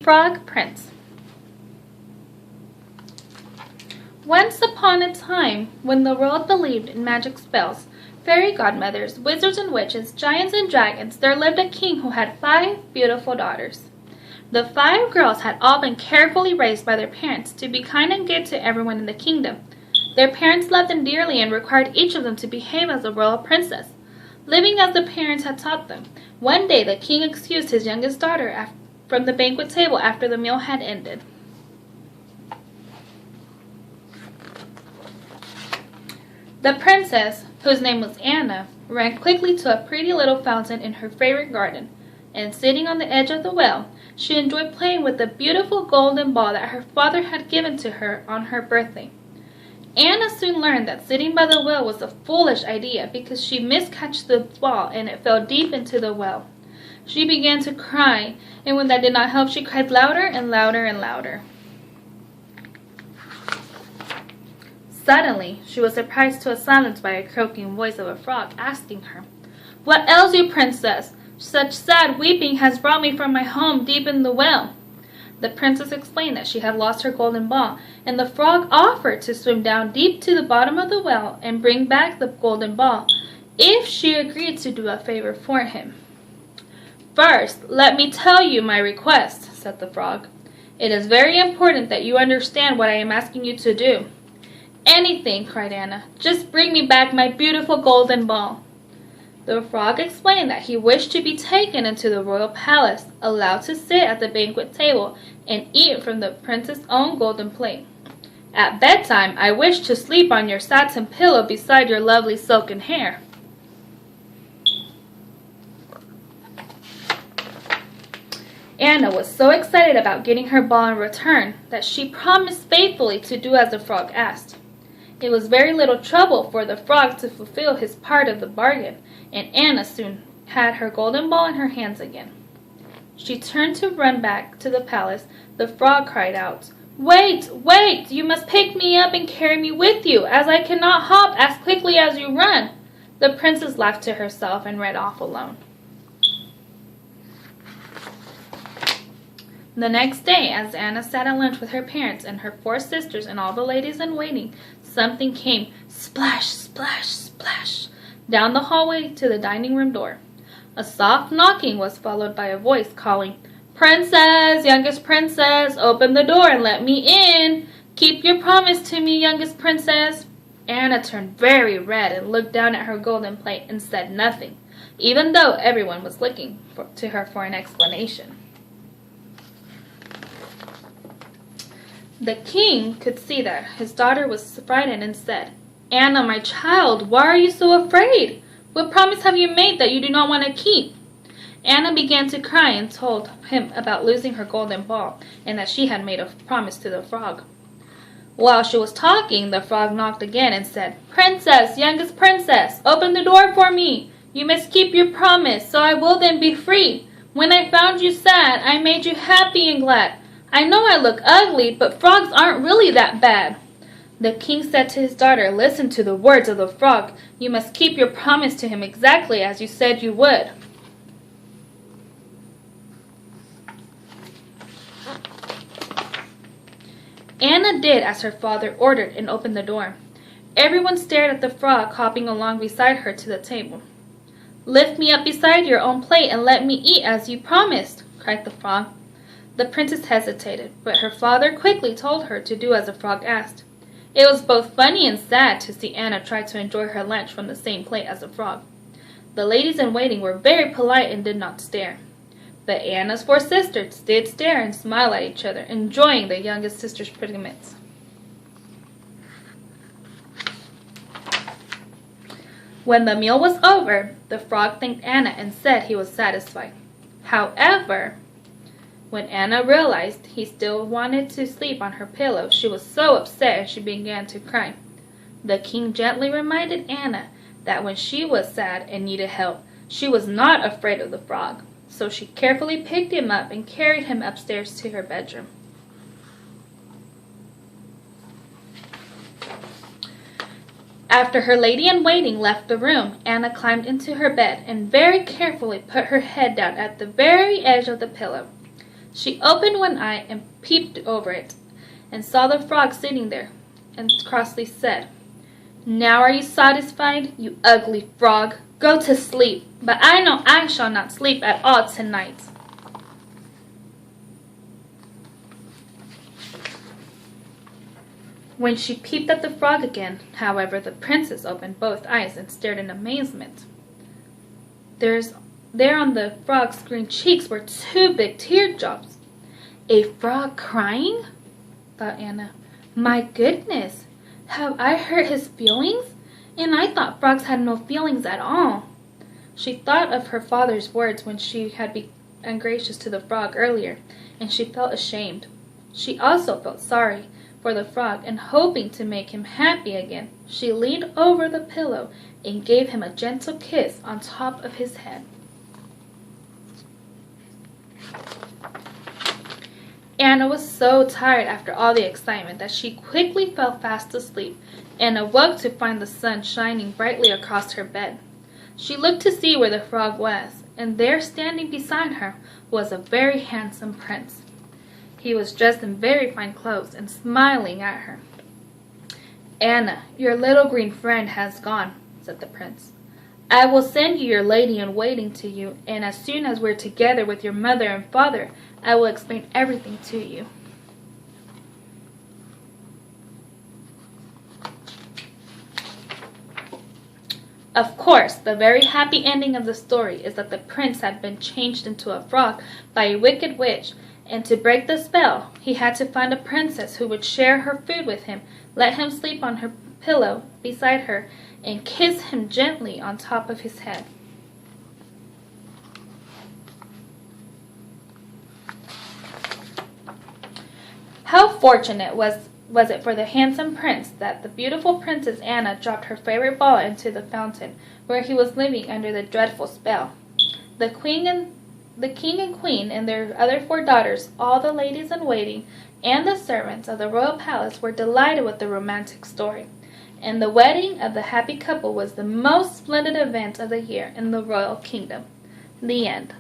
Frog Prince. Once upon a time, when the world believed in magic spells, fairy godmothers, wizards and witches, giants and dragons, there lived a king who had 5 beautiful daughters. The 5 girls had all been carefully raised by their parents to be kind and good to everyone in the kingdom. Their parents loved them dearly and required each of them to behave as a royal princess, living as the parents had taught them. One day the king excused his youngest daughter from the banquet table after the meal had ended. The princess, whose name was Anna, ran quickly to a pretty little fountain in her favorite garden, and sitting on the edge of the well, she enjoyed playing with the beautiful golden ball that her father had given to her on her birthday. Anna soon learned that sitting by the well was a foolish idea because she miscatched the ball and it fell deep into the well. She began to cry, and when that did not help, she cried louder and louder and louder. Suddenly, she was surprised to a silence by a croaking voice of a frog asking her, "What ails you, princess? Such sad weeping has brought me from my home deep in the well." The princess explained that she had lost her golden ball, and the frog offered to swim down deep to the bottom of the well and bring back the golden ball, if she agreed to do a favor for him. "First, let me tell you my request," said the frog. "It is very important that you understand what I am asking you to do." "Anything," cried Anna. "Just bring me back my beautiful golden ball." The frog explained that he wished to be taken into the royal palace, allowed to sit at the banquet table, and eat from the prince's own golden plate. "At bedtime, I wish to sleep on your satin pillow beside your lovely silken hair." Anna was so excited about getting her ball in return that she promised faithfully to do as the frog asked. It was very little trouble for the frog to fulfill his part of the bargain, and Anna soon had her golden ball in her hands again. She turned to run back to the palace. The frog cried out, "Wait, wait! You must pick me up and carry me with you, as I cannot hop as quickly as you run." The princess laughed to herself and ran off alone. The next day, as Anna sat at lunch with her parents and her 4 sisters and all the ladies in waiting, something came splash, splash, splash down the hallway to the dining room door. A soft knocking was followed by a voice calling, "Princess, youngest princess, open the door and let me in. Keep your promise to me, youngest princess." Anna turned very red and looked down at her golden plate and said nothing, even though everyone was looking to her for an explanation. The king could see that his daughter was frightened and said, "Anna, my child, why are you so afraid? What promise have you made that you do not want to keep?" Anna began to cry and told him about losing her golden ball and that she had made a promise to the frog. While she was talking, the frog knocked again and said, "Princess, youngest princess, open the door for me. You must keep your promise, so I will then be free. When I found you sad, I made you happy and glad. I know I look ugly, but frogs aren't really that bad." The king said to his daughter, "Listen to the words of the frog. You must keep your promise to him exactly as you said you would." Anna did as her father ordered and opened the door. Everyone stared at the frog hopping along beside her to the table. "Lift me up beside your own plate and let me eat as you promised," cried the frog. The princess hesitated, but her father quickly told her to do as the frog asked. It was both funny and sad to see Anna try to enjoy her lunch from the same plate as the frog. The ladies in waiting were very polite and did not stare. But Anna's 4 sisters did stare and smile at each other, enjoying their youngest sister's predicament. When the meal was over, the frog thanked Anna and said he was satisfied. However, when Anna realized he still wanted to sleep on her pillow, she was so upset and she began to cry. The king gently reminded Anna that when she was sad and needed help, she was not afraid of the frog. So she carefully picked him up and carried him upstairs to her bedroom. After her lady-in-waiting left the room, Anna climbed into her bed and very carefully put her head down at the very edge of the pillow. She opened one eye and peeped over it, and saw the frog sitting there, and crossly said, "Now are you satisfied, you ugly frog? Go to sleep, but I know I shall not sleep at all tonight." When she peeped at the frog again, however, the princess opened both eyes and stared in amazement. There on the frog's green cheeks were 2 big teardrops. "A frog crying?" thought Anna. "My goodness, have I hurt his feelings? And I thought frogs had no feelings at all." She thought of her father's words when she had been ungracious to the frog earlier, and she felt ashamed. She also felt sorry for the frog, and hoping to make him happy again, she leaned over the pillow and gave him a gentle kiss on top of his head. Anna was so tired after all the excitement that she quickly fell fast asleep and awoke to find the sun shining brightly across her bed. She looked to see where the frog was, and there standing beside her was a very handsome prince. He was dressed in very fine clothes and smiling at her. "Anna, your little green friend has gone," said the prince. "I will send you your lady-in-waiting to you, and as soon as we're together with your mother and father, I will explain everything to you." Of course, the very happy ending of the story is that the prince had been changed into a frog by a wicked witch, and to break the spell, he had to find a princess who would share her food with him, let him sleep on her pillow beside her, and kiss him gently on top of his head. How fortunate was it for the handsome prince that the beautiful Princess Anna dropped her favorite ball into the fountain where he was living under the dreadful spell. The king and queen and their other 4 daughters, all the ladies-in-waiting, and the servants of the royal palace were delighted with the romantic story, and the wedding of the happy couple was the most splendid event of the year in the royal kingdom. The end.